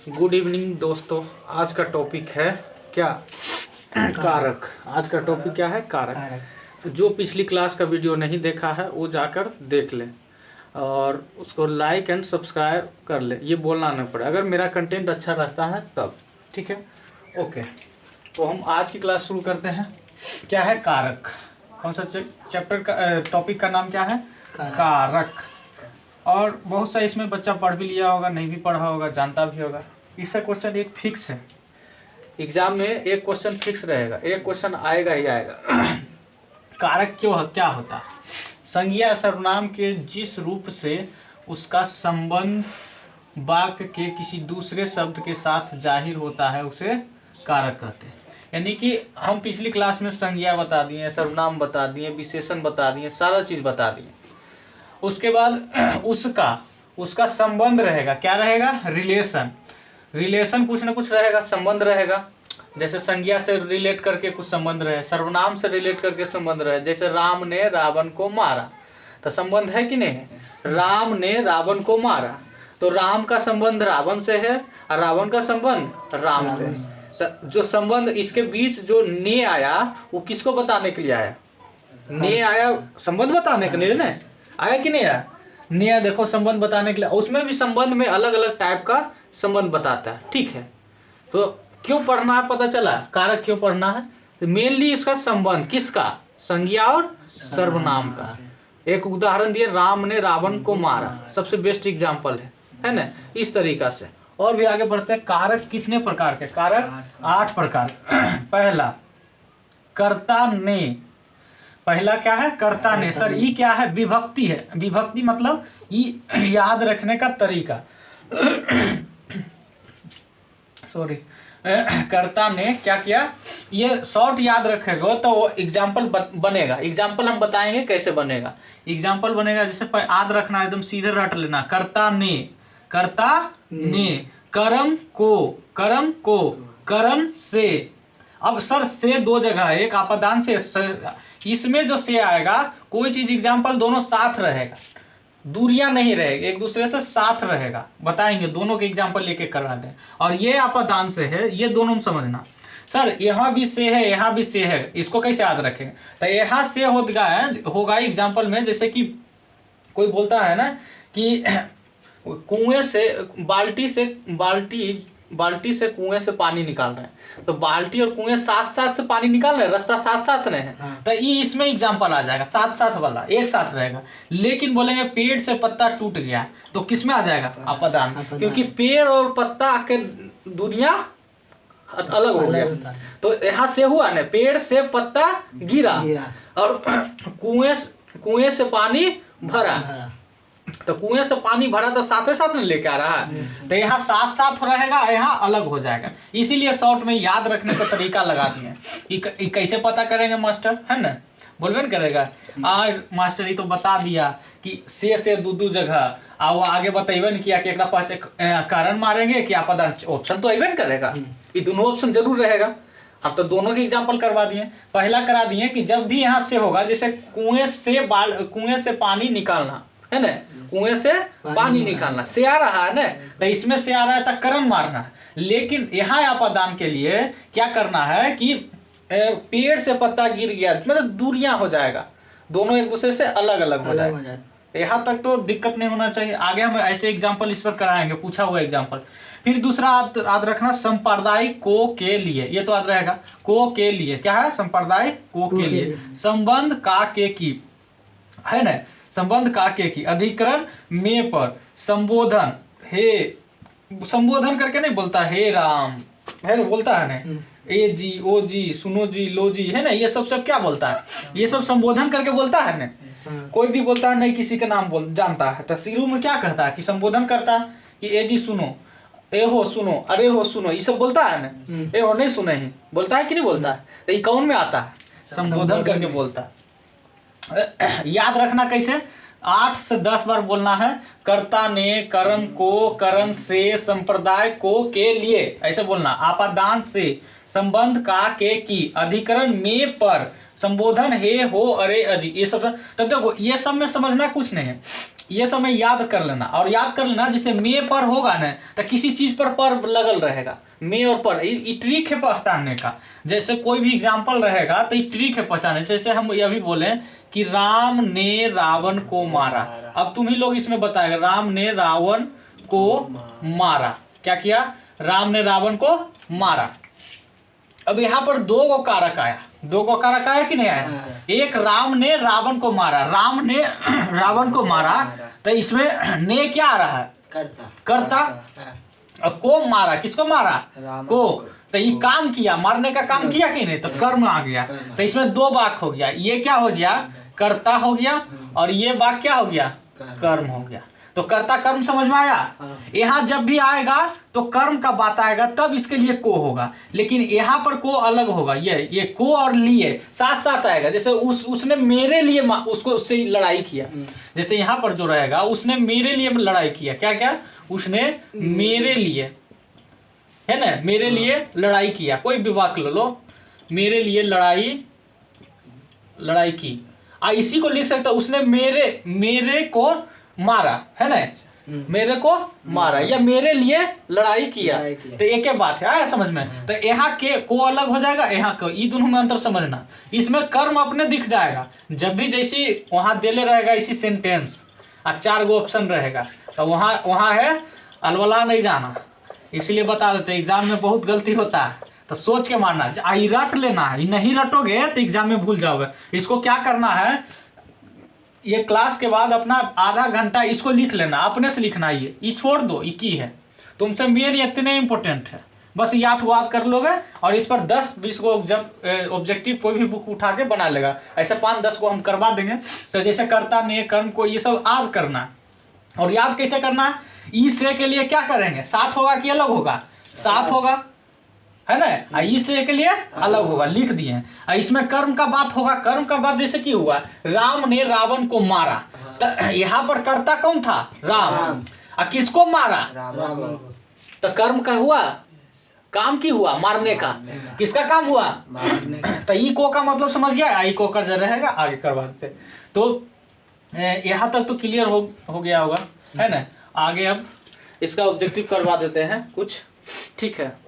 Good evening दोस्तों। आज का टॉपिक है क्या? कारक। आज का टॉपिक क्या है? कारक। जो पिछली क्लास का वीडियो नहीं देखा है वो जाकर देख ले और उसको लाइक एंड सब्सक्राइब कर ले। ये बोलना नहीं पड़े, अगर मेरा कंटेंट अच्छा रहता है तब। ठीक है, ओके। तो हम आज की क्लास शुरू करते हैं। क्या है कारक? कौन सा चैप्टर का टॉपिक का नाम क्या है? कारक। और बहुत सा इसमें बच्चा पढ़ भी लिया होगा, नहीं भी पढ़ा होगा, जानता भी होगा। इसका क्वेश्चन एक फिक्स है, एग्जाम में एक क्वेश्चन फिक्स रहेगा, एक क्वेश्चन आएगा ही आएगा। कारक क्या होता है? संज्ञा सर्वनाम के जिस रूप से उसका संबंध वाक्य के किसी दूसरे शब्द के साथ जाहिर होता है उसे कारक कहते हैं। यानी कि हम पिछली क्लास में संज्ञा बता दिए, सर्वनाम बता दिए, विशेषण बता दिए, सारा चीज़ बता दिए। उसके बाद उसका संबंध रहेगा। क्या रहेगा? रिलेशन कुछ ना कुछ रहेगा, संबंध रहेगा। जैसे संज्ञा से रिलेट करके कुछ संबंध रहे, सर्वनाम से रिलेट करके संबंध रहे। जैसे राम ने रावण को मारा, तो संबंध है कि नहीं? राम ने रावण को मारा, तो राम का संबंध रावण से है और रावण का संबंध राम से। तो जो संबंध इसके बीच जो ने आया वो किसको बताने के लिए आया? ने आया संबंध बताने के लिए ना, आया कि नहीं आया? नया देखो संबंध बताने के लिए। उसमें भी संबंध में अलग अलग टाइप का संबंध बताता है। ठीक है, तो क्यों पढ़ना है पता चला? कारक क्यों पढ़ना है? तो मेनली इसका संबंध किसका? संज्ञा और सर्वनाम का। एक उदाहरण दिए, राम ने रावण को मारा, सबसे बेस्ट एग्जाम्पल है ना। इस तरीका से और भी आगे बढ़ते हैं। कारक कितने प्रकार के? कारक 8 प्रकार। पहला कर्ता ने। पहला क्या है? कर्ता ने। सर ई क्या है? विभक्ति है। विभक्ति मतलब ई याद रखने का तरीका। सॉरी, कर्ता ने क्या किया? ये शॉर्ट याद रखेगा तो वो एग्जाम्पल बनेगा। एग्जाम्पल हम बताएंगे कैसे बनेगा। एग्जाम्पल बनेगा जैसे याद रखना, एकदम सीधे रट लेना। कर्ता ने, कर्म को, कर्म से। अब सर से दो जगह है, एक आपादान से। इसमें जो से आएगा, कोई चीज एग्जाम्पल दोनों साथ रहेगा, दूरियां नहीं रहेगी, एक दूसरे से साथ रहेगा। बताएंगे, दोनों के एग्जाम्पल लेके करवा दें। और ये आपादान से है, ये दोनों समझना। सर यहाँ भी से है, यहाँ भी से है, इसको कैसे याद रखेंगे? तो यहाँ से होगा एग्जाम्पल में। जैसे कि कोई बोलता है ना कि कुएं से बाल्टी से कुएं से पानी निकाल रहे हैं, तो बाल्टी और कुएं साथ साथ से पानी निकाल रहे हैं, रास्ता साथ साथ नहीं है। तो ये इसमें एग्जाम्पल आ जाएगा, साथ साथ वाला एक साथ रहेगा। लेकिन बोलेंगे पेड़ से पत्ता टूट गया, तो किसमें आ जाएगा? आपादान, क्योंकि पेड़ और पत्ता के दुनिया अलग हो गया। तो यहाँ से हुआ ना, पेड़ से पत्ता गिरा और कुएं से पानी भरा, तो कुएं से पानी भरा तो साथ साथ में लेके आ रहा है। तो यहाँ साथ साथ रहेगा, यहाँ अलग हो जाएगा। इसीलिए शॉर्ट में याद रखने का तरीका लगा दिए कि कैसे पता करेंगे मास्टर, है ना? बोलबे न करेगा आज मास्टर ये तो बता दिया कि से दू जगह, और वो आगे बतेबे न किया कि एक पास कारण मारेंगे कि आपादान। ऑप्शन तो अबे न करेगा, ये दोनों ऑप्शन जरूर रहेगा। हम तो दोनों के एग्जाम्पल करवा दिए। पहला करा दिए कि जब भी यहाँ से होगा, जैसे कुएं से पानी निकालना है ना, कुएं से पानी निकालना, से आ रहा है ना, तो इसमें से आ रहा है तो कर्म मारना है। लेकिन यहाँ आपादान के लिए क्या करना है कि पेड़ से पत्ता गिर गया, मतलब दूरियां हो जाएगा, दोनों एक दूसरे से अलग अलग हो जाएगा। यहाँ तक तो दिक्कत नहीं होना चाहिए। आगे हम ऐसे एग्जाम्पल इस पर कराएंगे, पूछा हुआ एग्जाम्पल। फिर दूसरा याद रखना, संप्रदाय को के लिए। ये तो याद रहेगा, को के लिए क्या है? संप्रदाय को के लिए। संबंध का के की, है ना? संबंध का के की। अधिकरण में पर संबोधन, हे संबोधन करके नहीं बोलता, हे राम है ना, बोलता है ना, ए जी, ओ जी, सुनो जी, लो जी, है ना। ये सब क्या बोलता है? ये सब संबोधन करके बोलता है ना। कोई भी बोलता है, नहीं किसी का नाम जानता है तो शुरू में क्या करता है कि संबोधन करता है कि ए जी सुनो, ए हो सुनो, अरे हो सुनो, ये सब बोलता है ना। ए हो नहीं सुने ही बोलता है कि नहीं बोलता है? तो ये कौन में आता है? संबोधन करके बोलता है। याद रखना कैसे? 8 से 10 बार बोलना है। कर्ता ने, कर्म को, कर्म से, संप्रदाय को के लिए, ऐसे बोलना। आपादान से, संबंध का के की, अधिकरण में पर, संबोधन हे हो अरे अजी ये सब। तो देखो ये सब में समझना कुछ नहीं है, ये सब में याद कर लेना। और याद कर लेना जैसे मे पर होगा ना तो किसी चीज पर लगल रहेगा, मे और पर, ये ट्रिक है पहचानने का। जैसे कोई भी एग्जाम्पल रहेगा तो ये ट्रिक है पहचानने। जैसे हम ये भी बोले कि राम ने रावण को मारा, अब तुम ही लोग इसमें बताएगा राम ने रावण को मारा, क्या किया, राम ने रावण को मारा। अब यहाँ पर दो गो कारक आया, दो गो कारक आया कि नहीं आया, एक राम ने रावण को मारा, राम ने रावण को मारा, तो इसमें ने क्या आ रहा है, कर्ता। अब को मारा, किसको मारा, को, तो ये काम किया, मारने का काम किया कि नहीं, तो कर्म आ गया। तो इसमें दो वाक्य हो गया, ये क्या हो गया, कर्ता हो गया, और ये वाक्य क्या हो गया, कर्म हो गया। तो कर्ता कर्म समझ में आया। यहाँ जब भी आएगा तो कर्म का बात आएगा तब इसके लिए को होगा, लेकिन यहाँ पर को अलग होगा। ये को और लिए साथ साथ आएगा। जैसे उसने मेरे लिए उसको उससे लड़ाई किया, जैसे यहाँ पर जो रहेगा उसने मेरे लिए लड़ाई किया, क्या क्या, उसने मेरे लिए, है ना, मेरे लिए लड़ाई किया। कोई भी वाक्य ले लो, मेरे लिए लड़ाई की, इसी को लिख सकते हो, उसने मेरे को मारा, है ना, मेरे को मारा या मेरे लिए लड़ाई किया, तो एक ही बात है, आया समझ में। तो यहाँ के को अलग हो जाएगा, यहाँ को, ये दोनों में अंतर समझना। इसमें कर्म अपने दिख जाएगा जब भी, जैसी वहां देले रहेगा इसी सेंटेंस और 4 गो ऑप्शन रहेगा, तो वहां है अलवला नहीं जाना। इसलिए बता देते एग्जाम में बहुत गलती होता है, तो सोच के मारना, रट लेना है, नहीं रटोगे तो एग्जाम में भूल जाओगे। इसको क्या करना है, ये क्लास के बाद अपना आधा घंटा इसको लिख लेना, अपने से लिखना, ये छोड़ दो, ये की है तुमसे मेन, इतने इंपॉर्टेंट है, बस ये 8 याद कर लोगे और इस पर 10-20 को जब ऑब्जेक्टिव कोई भी बुक उठा के बना लेगा, ऐसे 5-10 को हम करवा देंगे। तो जैसे कर्ता ने कर्म को, ये सब याद करना। और याद कैसे करना, ई से के लिए क्या करेंगे, साथ होगा कि अलग होगा, साथ होगा, है ना, ई से के लिए अलग होगा, लिख दिए। इसमें कर्म का बात होगा, कर्म का बात जैसे कि हुआ राम ने रावण को मारा, तो यहाँ पर कर्ता कौन था, राम, और किसको मारा, तो कर्म का हुआ, काम की हुआ, मारने का, किसका काम हुआ, तो ई को का मतलब समझ गया, आई को कर रहेगा, आगे करवा देते। तो यहाँ तक तो क्लियर हो गया होगा, है ना। आगे अब इसका ऑब्जेक्टिव करवा देते हैं कुछ, ठीक है।